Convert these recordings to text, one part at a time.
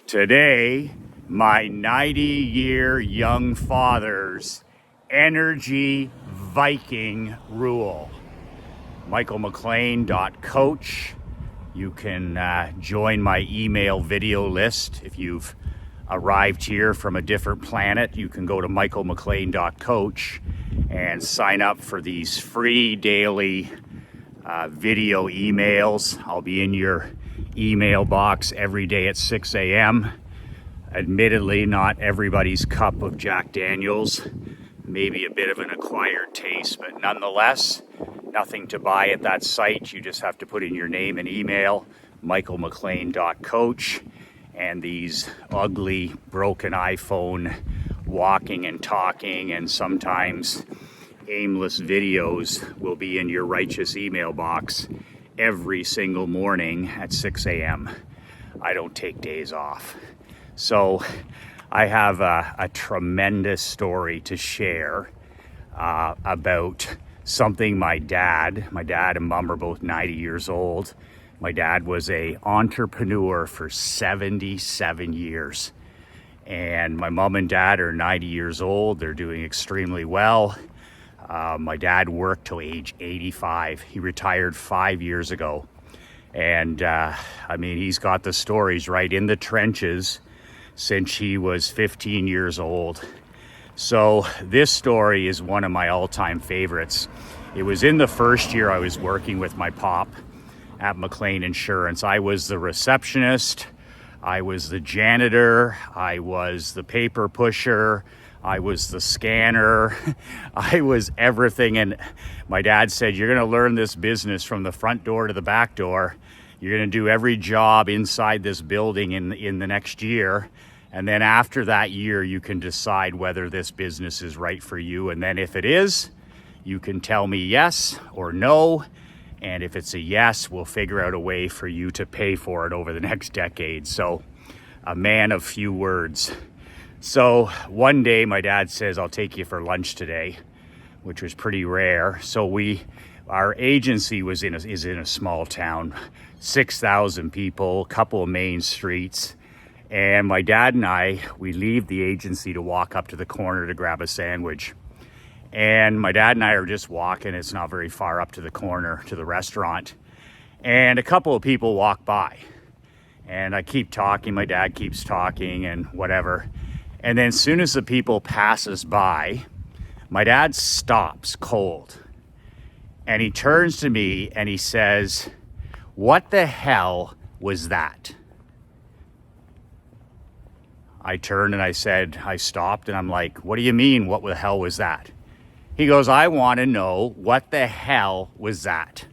Today, my 90-year young father's energy Viking rule. michaelmclean.coach. You can join my email video list. If you've arrived here from a different planet, you can go to michaelmclean.coach and sign up for these free daily video emails. I'll be in your email box every day at 6 a.m. Admittedly, not everybody's cup of Jack Daniels. Maybe a bit of an acquired taste, but nonetheless, nothing to buy at that site. You just have to put in your name and email, michaelmclean.coach, and these ugly, broken iPhone walking and talking and sometimes aimless videos will be in your righteous email box every single morning at 6 a.m. I don't take days off. So I have a tremendous story to share about something my dad and mom are both 90 years old. My dad was an entrepreneur for 77 years. And my mom and dad are 90 years old. They're doing extremely well. My dad worked till age 85. He retired 5 years ago. And he's got the stories right in the trenches since he was 15 years old. So this story is one of my all-time favorites. It was in the first year I was working with my pop at McLean Insurance. I was the receptionist, I was the janitor, I was the paper pusher, I was the scanner, I was everything. And my dad said, you're gonna learn this business from the front door to the back door. You're gonna do every job inside this building in the next year. And then after that year, you can decide whether this business is right for you. And then if it is, you can tell me yes or no. And if it's a yes, we'll figure out a way for you to pay for it over the next decade. So a man of few words. So one day my dad says, I'll take you for lunch today, which was pretty rare. So our agency is in a small town, 6,000 people, a couple of main streets. And my dad and we leave the agency to walk up to the corner to grab a sandwich. And my dad and I are just walking. It's not very far up to the corner to the restaurant. And a couple of people walk by. And I keep talking. My dad keeps talking and whatever. And then as soon as the people pass us by, my dad stops cold. And he turns to me and he says, "What the hell was that?" I turned and I stopped and I'm like, "What do you mean, what the hell was that?" He goes, "I want to know what the hell was that?"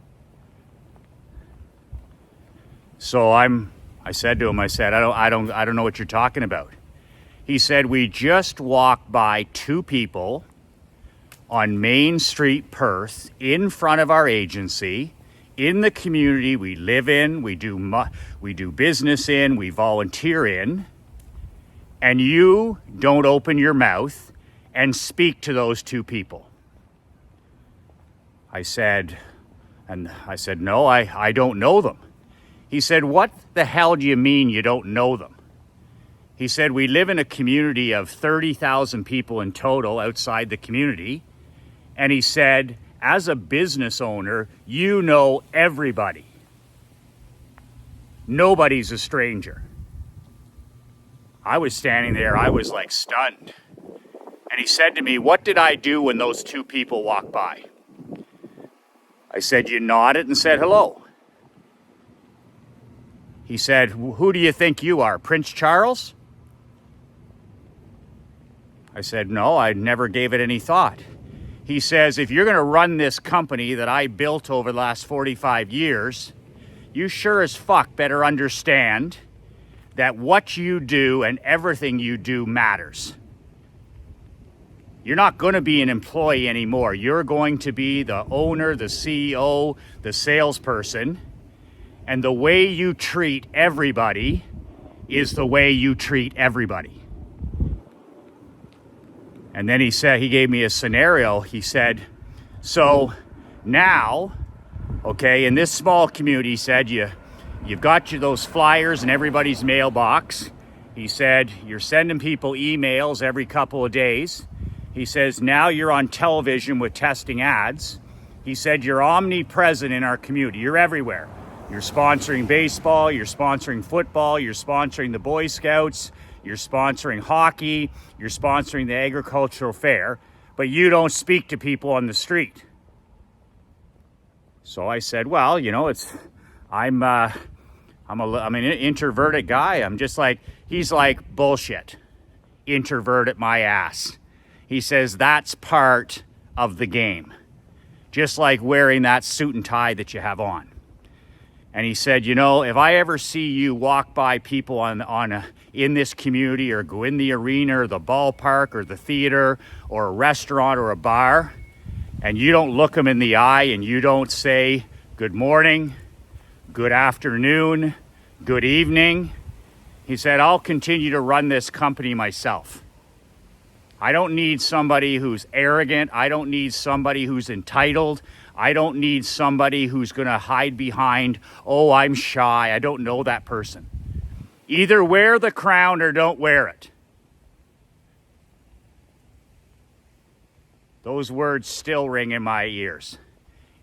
So I said to him, I don't know what you're talking about. He said, "We just walked by two people on Main Street, Perth, in front of our agency, in the community we live in, we do business in, we volunteer in, and you don't open your mouth and speak to those two people." I said, "No, I don't know them." He said, "What the hell do you mean you don't know them?" He said, "We live in a community of 30,000 people in total outside the community." And he said, "As a business owner, you know everybody. Nobody's a stranger." I was standing there, I was like stunned. And he said to me, "What did I do when those two people walked by?" I said, "You nodded and said hello." He said, "Who do you think you are, Prince Charles?" I said, "No, I never gave it any thought." He says, "If you're going to run this company that I built over the last 45 years, you sure as fuck better understand that what you do and everything you do matters. You're not going to be an employee anymore. You're going to be the owner, the CEO, the salesperson. And the way you treat everybody is the way you treat everybody." And then he gave me a scenario. He said, "So now, okay, in this small community," he said, you've got those flyers in everybody's mailbox, He said, you're sending people emails every couple of days. He says, now you're on television with testing ads. He said, you're omnipresent in our community. You're everywhere. You're sponsoring baseball, you're sponsoring football, you're sponsoring the Boy Scouts, you're sponsoring hockey, you're sponsoring the agricultural fair, but you don't speak to people on the street. So I said, well, you know, I'm an introverted guy. I'm just like, he's like, bullshit. Introverted my ass. He says, that's part of the game. Just like wearing that suit and tie that you have on. And he said, you know, if I ever see you walk by people in this community or go in the arena or the ballpark or the theater or a restaurant or a bar, and you don't look them in the eye and you don't say good morning, good afternoon, good evening, he said, I'll continue to run this company myself. I don't need somebody who's arrogant. I don't need somebody who's entitled. I don't need somebody who's going to hide behind, oh, I'm shy. I don't know that person. Either wear the crown or don't wear it. Those words still ring in my ears.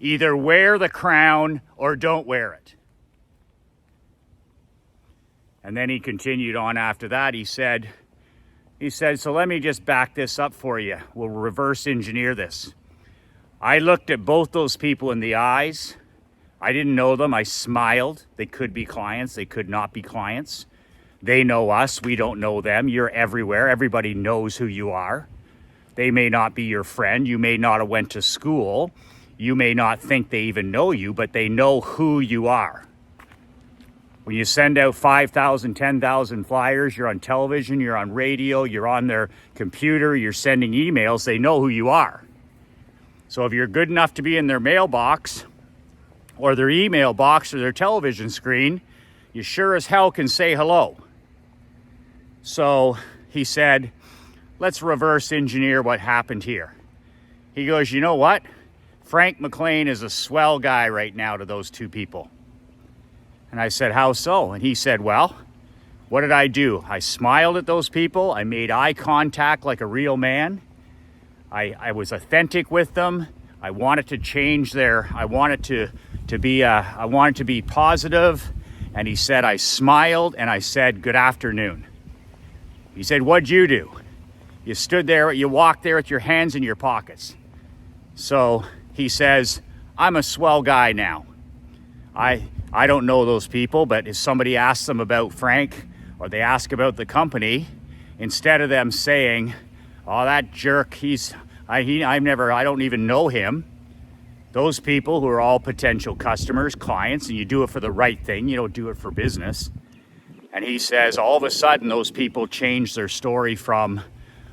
Either wear the crown or don't wear it. And then he continued on after that. He said, so let me just back this up for you. We'll reverse engineer this. I looked at both those people in the eyes. I didn't know them. I smiled. They could be clients. They could not be clients. They know us. We don't know them. You're everywhere. Everybody knows who you are. They may not be your friend. You may not have went to school. You may not think they even know you, but they know who you are. When you send out 5,000, 10,000 flyers, you're on television, you're on radio, you're on their computer, you're sending emails, they know who you are. So if you're good enough to be in their mailbox or their email box or their television screen, you sure as hell can say hello. So he said, let's reverse engineer what happened here. He goes, you know what? Frank McLean is a swell guy right now to those two people. And I said, how so? And he said, well, what did I do? I smiled at those people. I made eye contact like a real man. I was authentic with them. I wanted to change I wanted to be positive. And he said, I smiled and I said, good afternoon. He said, what'd you do? You stood there, you walked there with your hands in your pockets. So he says, I'm a swell guy now. I don't know those people, but if somebody asks them about Frank or they ask about the company, instead of them saying, oh, that jerk, I don't even know him. Those people who are all potential customers, clients, and you do it for the right thing, you don't do it for business. And he says all of a sudden those people change their story from,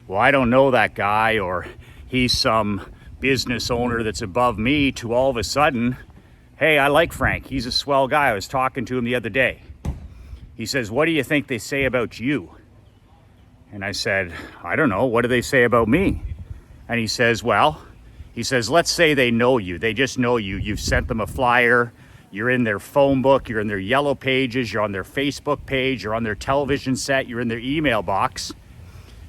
well, I don't know that guy, or he's some business owner that's above me, to all of a sudden, hey, I like Frank. He's a swell guy. I was talking to him the other day. He says, what do you think they say about you? And I said, I don't know. What do they say about me? And he says, let's say they know you. They just know you. You've sent them a flyer. You're in their phone book. You're in their yellow pages. You're on their Facebook page. You're on their television set. You're in their email box.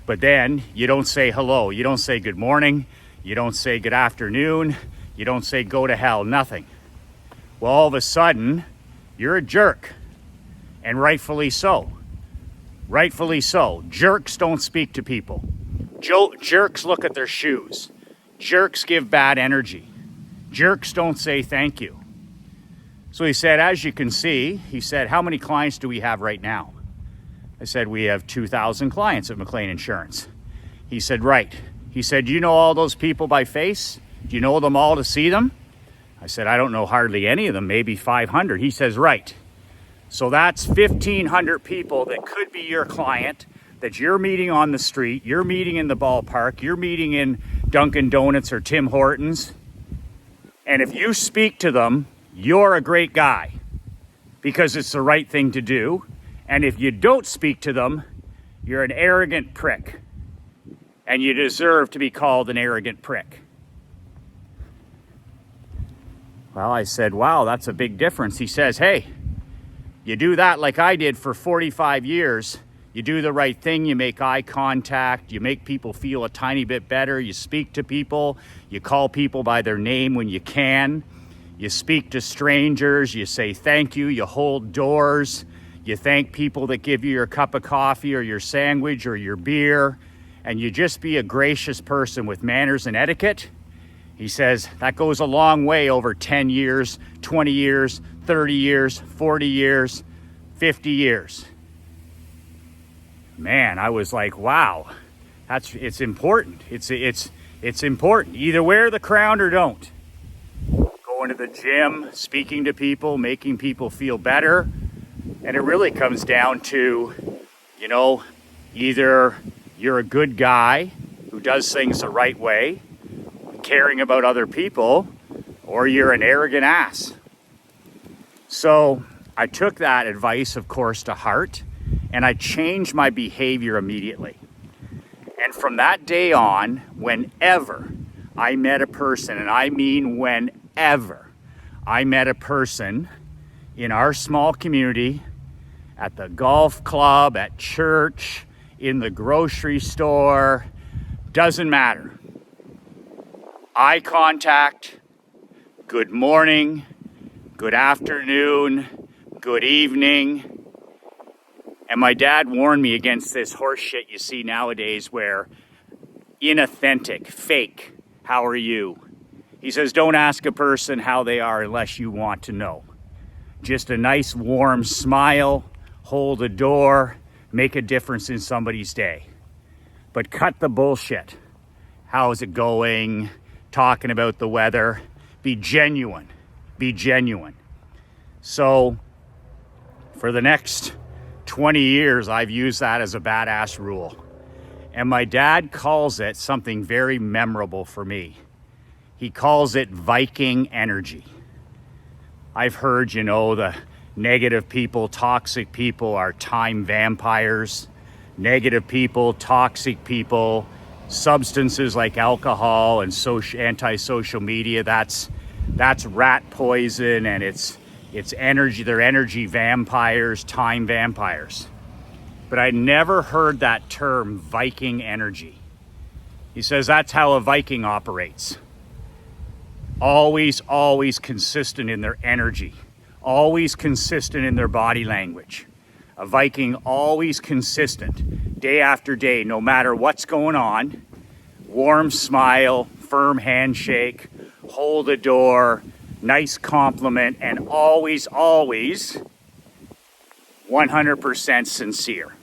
But then you don't say hello. You don't say good morning. You don't say good afternoon. You don't say go to hell. Nothing. Well, all of a sudden, you're a jerk. And rightfully so. Rightfully so. Jerks don't speak to people. Jerks look at their shoes. Jerks give bad energy. Jerks don't say thank you. So he said, as you can see, he said, how many clients do we have right now? I said, we have 2,000 clients at McLean Insurance. He said, right. He said, do you know all those people by face? Do you know them all to see them? I said, I don't know hardly any of them, maybe 500. He says, right. So that's 1,500 people that could be your client, that you're meeting on the street, you're meeting in the ballpark, you're meeting in Dunkin' Donuts or Tim Hortons. And if you speak to them, you're a great guy because it's the right thing to do. And if you don't speak to them, you're an arrogant prick. And you deserve to be called an arrogant prick. Well, I said, wow, that's a big difference. He says, hey, you do that like I did for 45 years, You do the right thing, you make eye contact, you make people feel a tiny bit better, you speak to people, you call people by their name when you can, you speak to strangers, you say thank you, you hold doors, you thank people that give you your cup of coffee or your sandwich or your beer, and you just be a gracious person with manners and etiquette. He says that goes a long way over 10 years, 20 years, 30 years, 40 years, 50 years. Man, I was like, wow, it's important. It's important. Either wear the crown or don't. Going to the gym, speaking to people, making people feel better. And it really comes down to, either you're a good guy who does things the right way, caring about other people, or you're an arrogant ass. So I took that advice, of course, to heart, and I changed my behavior immediately. And from that day on, whenever I met a person, and I mean whenever I met a person in our small community, at the golf club, at church, in the grocery store, doesn't matter. Eye contact, good morning, good afternoon, good evening. And my dad warned me against this horse shit you see nowadays where inauthentic, fake, how are you? He says, don't ask a person how they are unless you want to know. Just a nice warm smile, hold a door, make a difference in somebody's day. But cut the bullshit. How is it going? Talking about the weather. Be genuine. Be genuine. So for the next 20 years, I've used that as a badass rule. And my dad calls it something very memorable for me. He calls it Viking energy. I've heard, the negative people, toxic people are time vampires. Negative people, toxic people, substances like alcohol and anti-social media, that's rat poison, and it's energy. They're energy vampires, time vampires. But I never heard that term, Viking energy. He says that's how a Viking operates. Always, always consistent in their energy. Always consistent in their body language. A Viking always consistent, day after day, no matter what's going on. Warm smile, firm handshake, hold a door, nice compliment, and always, always 100% sincere.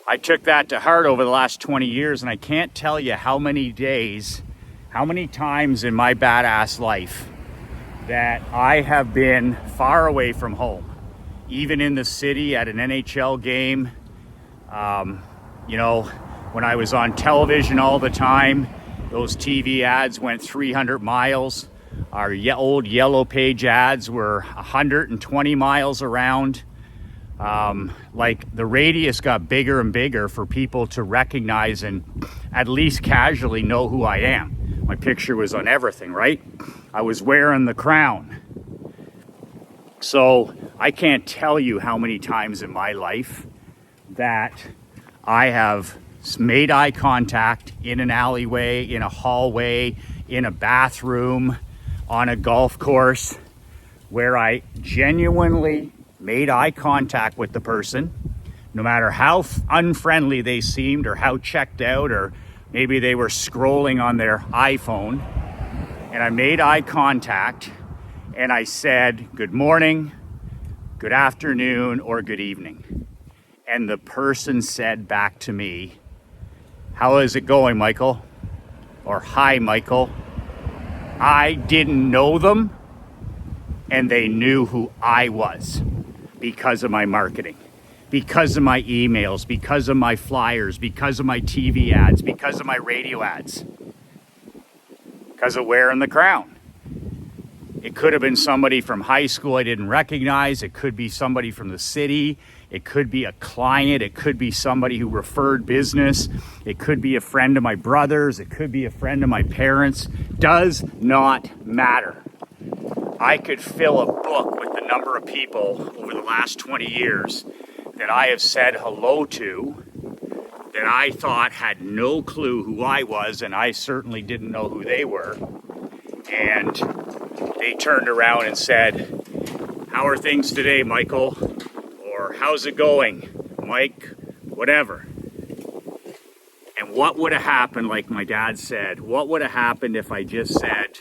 I took that to heart over the last 20 years, and I can't tell you how many times in my badass life that I have been far away from home, even in the city at an NHL game. When I was on television all the time, those TV ads went 300 miles. Our old yellow page ads were 120 miles around. The radius got bigger and bigger for people to recognize and at least casually know who I am. My picture was on everything, right? I was wearing the crown. So I can't tell you how many times in my life that I have made eye contact in an alleyway, in a hallway, in a bathroom, on a golf course, where I genuinely made eye contact with the person, no matter how unfriendly they seemed or how checked out, or maybe they were scrolling on their iPhone, and I made eye contact and I said, good morning, good afternoon, or good evening. And the person said back to me, how is it going, Michael? Or hi, Michael. I didn't know them, and they knew who I was because of my marketing, because of my emails, because of my flyers, because of my TV ads, because of my radio ads, because of wearing the crown. It could have been somebody from high school I didn't recognize. It could be somebody from the city. It could be a client. It could be somebody who referred business. It could be a friend of my brother's. It could be a friend of my parents. Does not matter. I could fill a book with the number of people over the last 20 years that I have said hello to that I thought had no clue who I was, and I certainly didn't know who they were. And they turned around and said, "How are things today, Michael?" Or "How's it going, Mike?" Whatever. And what would have happened, like my dad said, what would have happened if I just said,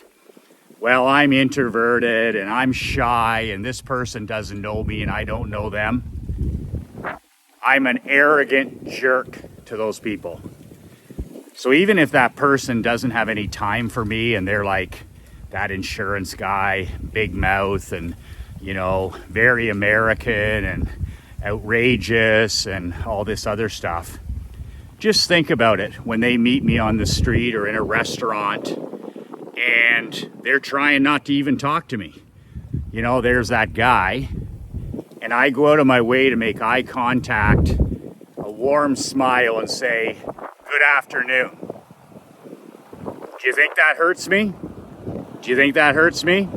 "Well, I'm introverted and I'm shy and this person doesn't know me and I don't know them"? I'm an arrogant jerk to those people. So even if that person doesn't have any time for me and they're like that insurance guy, big mouth and, you know, very American and outrageous and all this other stuff, just think about it when they meet me on the street or in a restaurant and they're trying not to even talk to me. You know, there's that guy, and I go out of my way to make eye contact, a warm smile, and say, "Good afternoon." Do you think that hurts me? Do you think that hurts me?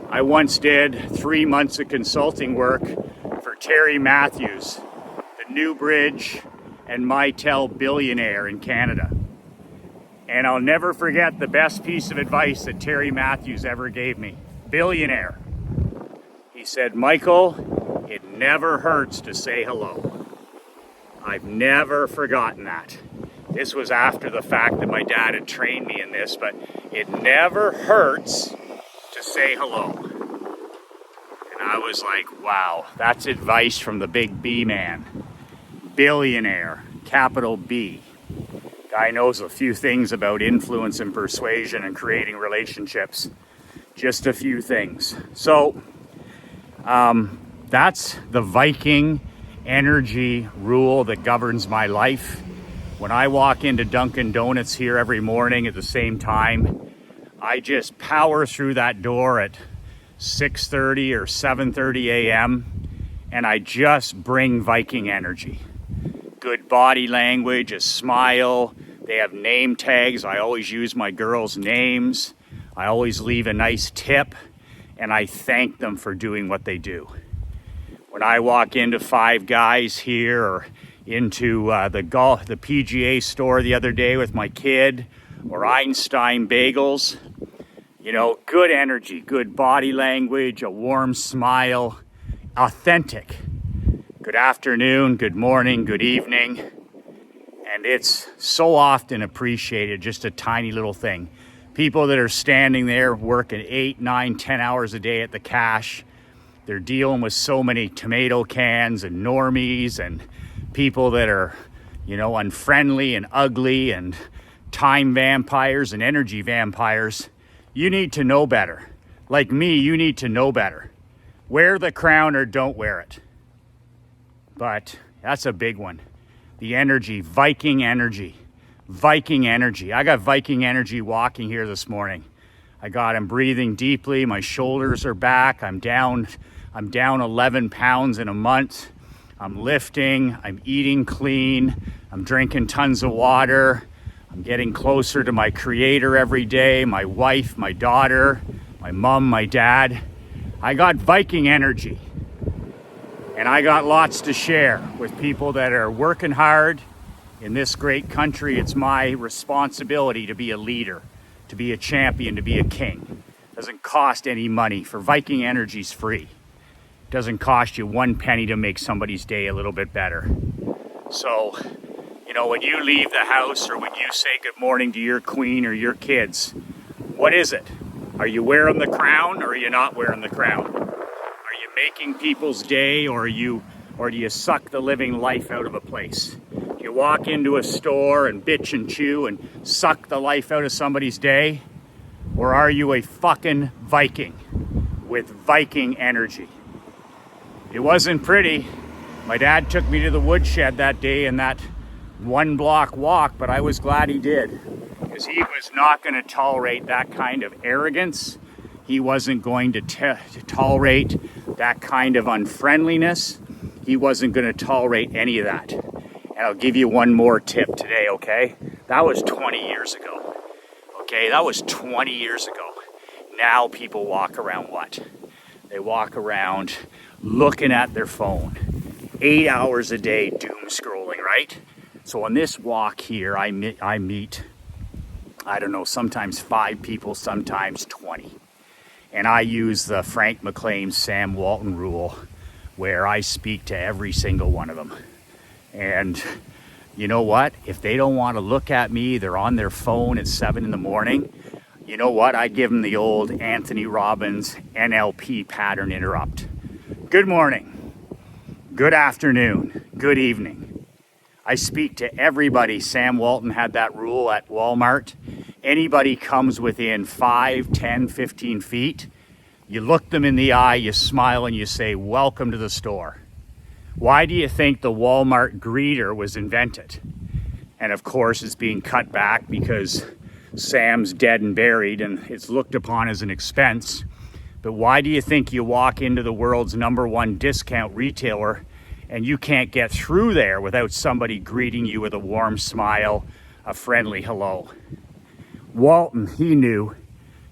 I once did 3 months of consulting work for Terry Matthews, the Newbridge and Mitel billionaire in Canada. And I'll never forget the best piece of advice that Terry Matthews ever gave me. Billionaire. He said, "Michael, it never hurts to say hello." I've never forgotten that. This was after the fact that my dad had trained me in this, but it never hurts to say hello. And I was like, wow, that's advice from the big B man. Billionaire, capital B. Guy knows a few things about influence and persuasion and creating relationships. Just a few things. So that's the Viking energy rule that governs my life. When I walk into Dunkin' Donuts here every morning at the same time, I just power through that door at 6:30 or 7:30 a.m. and I just bring Viking energy. Good body language, a smile. They have name tags. I always use my girls' names. I always leave a nice tip, and I thank them for doing what they do. When I walk into Five Guys here or into the PGA store the other day with my kid, or Einstein Bagels, you know, good energy, good body language, a warm smile, authentic. Good afternoon, good morning, good evening. And it's so often appreciated, just a tiny little thing. People that are standing there working 8, 9, 10 hours a day at the cash, they're dealing with so many tomato cans and normies and people that are, you know, unfriendly and ugly and time vampires and energy vampires. You need to know better. Like me, you need to know better. Wear the crown or don't wear it. But that's a big one. The energy, Viking energy. Viking energy. I got Viking energy walking here this morning. I'm breathing deeply. My shoulders are back. I'm down 11 pounds in a month. I'm lifting. I'm eating clean. I'm drinking tons of water. I'm getting closer to my creator every day. My wife, my daughter, my mom, my dad. I got Viking energy. And I got lots to share with people that are working hard in this great country. It's my responsibility to be a leader, to be a champion, to be a king. It doesn't cost any money. For Viking energy's free. It doesn't cost you 1 penny to make somebody's day a little bit better. So, you know, when you leave the house or when you say good morning to your queen or your kids, what is it? Are you wearing the crown or are you not wearing the crown? Are you making people's day or do you suck the living life out of a place? Do you walk into a store and bitch and chew and suck the life out of somebody's day? Or are you a fucking Viking with Viking energy? It wasn't pretty. My dad took me to the woodshed that day in that 1 block walk, but I was glad he did, because he was not going to tolerate that kind of arrogance. He wasn't going to tolerate that kind of unfriendliness. He wasn't going to tolerate any of that. And I'll give you one more tip today, okay? That was 20 years ago. Okay, that was 20 years ago. Now people walk around what? They walk around looking at their phone. 8 hours a day doom scrolling, right? So on this walk here, I meet, I don't know, sometimes 5 people, sometimes 20. And I use the Frank McLean, Sam Walton rule, where I speak to every single one of them. And you know what? If they don't want to look at me, they're on their phone at 7 in the morning. You know what? I give them the old Anthony Robbins NLP pattern interrupt. Good morning, good afternoon, good evening. I speak to everybody. Sam Walton had that rule at Walmart. Anybody comes within 5, 10, 15 feet, you look them in the eye, you smile, and you say, welcome to the store. Why do you think the Walmart greeter was invented? And of course, it's being cut back because Sam's dead and buried and it's looked upon as an expense. But why do you think you walk into the world's #1 discount retailer and you can't get through there without somebody greeting you with a warm smile, a friendly hello? Walton, he knew,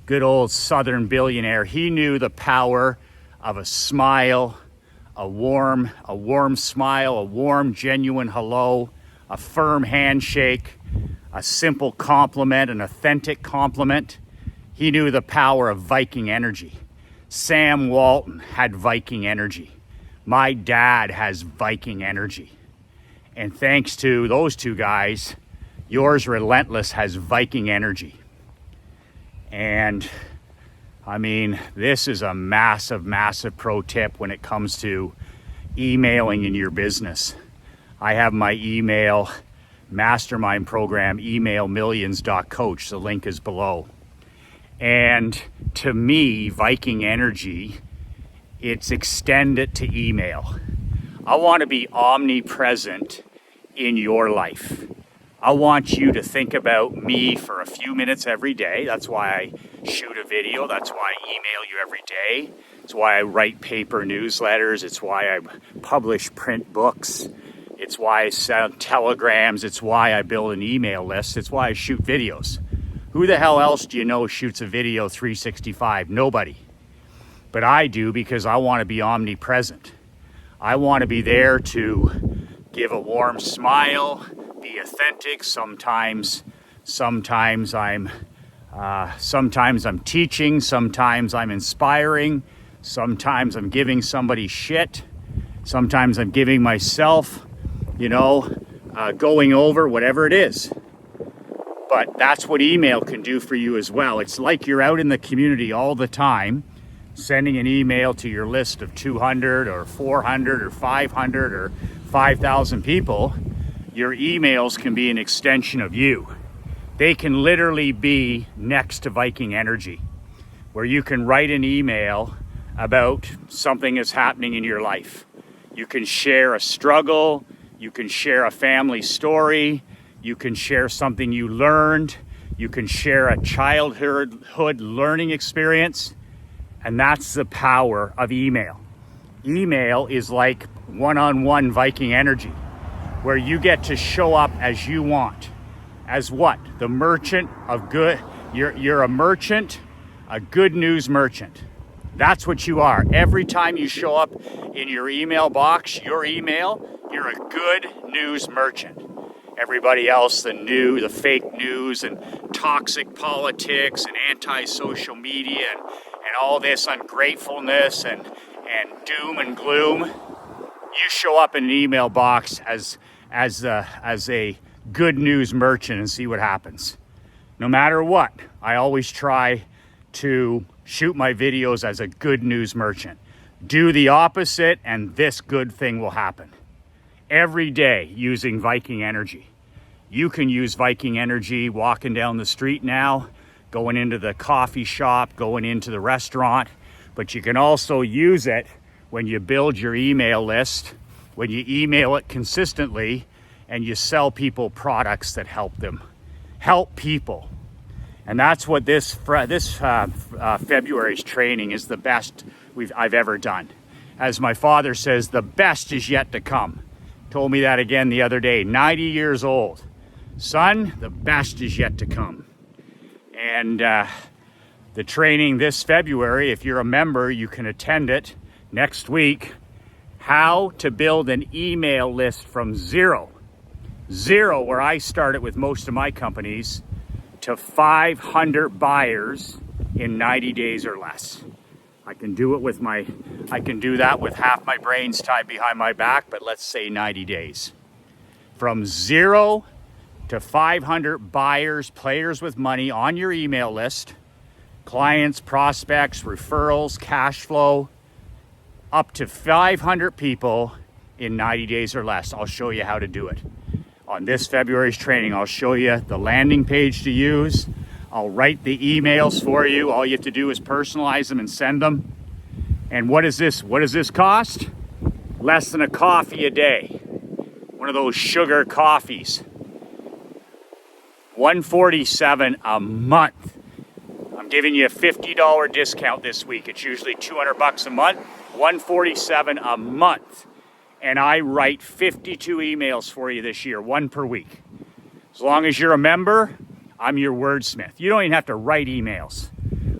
good old Southern billionaire, he knew the power of a smile, a warm smile, a warm, genuine hello, a firm handshake, a simple compliment, an authentic compliment. He knew the power of Viking energy. Sam Walton had Viking energy. My dad has Viking energy. And thanks to those two guys, yours relentless has Viking energy. And I mean, this is a massive, massive pro tip when it comes to emailing in your business. I have my email mastermind program, emailmillions.coach. The link is below. And to me, Viking energy, it's extend it to email. I want to be omnipresent in your life. I want you to think about me for a few minutes every day. That's why I shoot a video. That's why I email you every day. It's why I write paper newsletters. It's why I publish print books. It's why I send telegrams. It's why I build an email list. It's why I shoot videos. Who the hell else do you know shoots a video 365? Nobody. But I do because I want to be omnipresent. I want to be there to give a warm smile, be authentic. Sometimes I'm teaching. Sometimes I'm inspiring. Sometimes I'm giving somebody shit. Sometimes I'm giving myself, going over whatever it is. But that's what email can do for you as well. It's like you're out in the community all the time, sending an email to your list of 200 or 400 or 500 or 5,000 people. Your emails can be an extension of you. They can literally be next to Viking energy, where you can write an email about something that's happening in your life. You can share a struggle. You can share a family story. You can share something you learned. You can share a childhood learning experience. And that's the power of email. Email is like one-on-one Viking energy, where you get to show up as you want. As what? The merchant of good. You're a merchant, a good news merchant. That's what you are. Every time you show up in your email box, your email, you're a good news merchant. Everybody else, the fake news and toxic politics and anti-social media and all this ungratefulness and doom and gloom. You show up in an email box as a good news merchant and see what happens. No matter what, I always try to shoot my videos as a good news merchant. Do the opposite and this good thing will happen. Every day using Viking energy. You can use Viking energy walking down the street now, going into the coffee shop, going into the restaurant, but you can also use it when you build your email list, when you email it consistently, and you sell people products that help them. Help people. And that's what this February's training is the best I've ever done. As my father says, the best is yet to come. Told me that again the other day, 90 years old. Son, the best is yet to come. And the training this February, if you're a member, you can attend it next week, How to build an email list from zero, where I started with most of my companies, to 500 buyers in 90 days or less. I can do that with half my brains tied behind my back, but let's say 90 days. From 0 to 500 buyers, players with money on your email list, clients, prospects, referrals, cash flow, up to 500 people in 90 days or less. I'll show you how to do it. On this February's training, I'll show you the landing page to use. I'll write the emails for you. All you have to do is personalize them and send them. And what does this cost? Less than a coffee a day. One of those sugar coffees. $147 a month. I'm giving you a $50 discount this week. It's usually $200 a month. $147 a month. And I write 52 emails for you this year, one per week. As long as you're a member, I'm your wordsmith. You don't even have to write emails.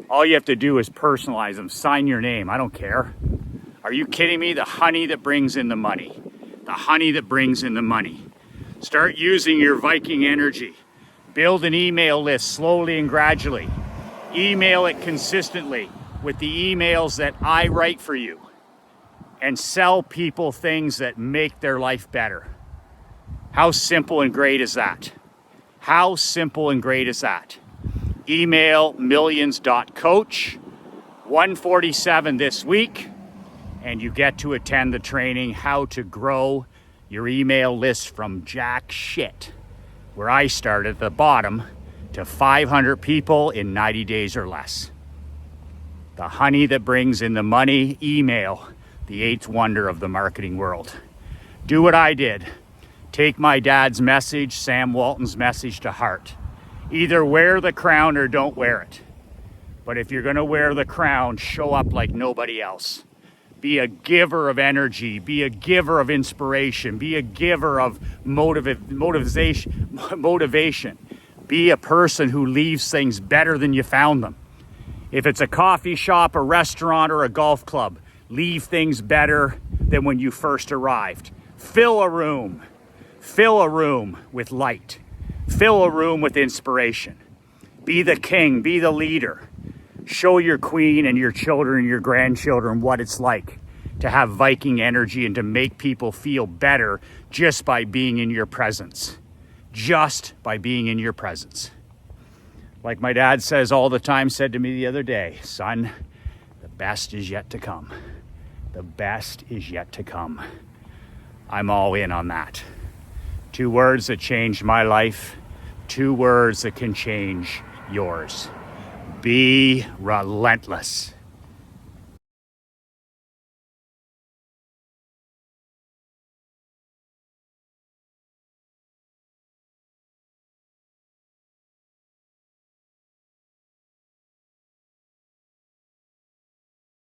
All you have to do is personalize them, sign your name. I don't care. Are you kidding me? The honey that brings in the money. The honey that brings in the money. Start using your Viking energy. Build an email list slowly and gradually. Email it consistently with the emails that I write for you. And sell people things that make their life better. How simple and great is that? How simple and great is that? Email millions.coach, $147 this week, and you get to attend the training, How to Grow Your Email List from Jack Shit, where I started at the bottom, to 500 people in 90 days or less. The honey that brings in the money, email, the eighth wonder of the marketing world. Do what I did. Take my dad's message, Sam Walton's message, to heart. Either wear the crown or don't wear it. But if you're going to wear the crown, show up like nobody else. Be a giver of energy. Be a giver of inspiration. Be a giver of motivation. Be a person who leaves things better than you found them. If it's a coffee shop, a restaurant, or a golf club, leave things better than when you first arrived. Fill a room with light. Fill a room with inspiration. Be the king, be the leader. Show your queen and your children and your grandchildren what it's like to have Viking energy and to make people feel better just by being in your presence. Just by being in your presence. Like my dad says all the time, said to me the other day, son, the best is yet to come. The best is yet to come. I'm all in on that. 2 words that changed my life. 2 words that can change yours. Be relentless.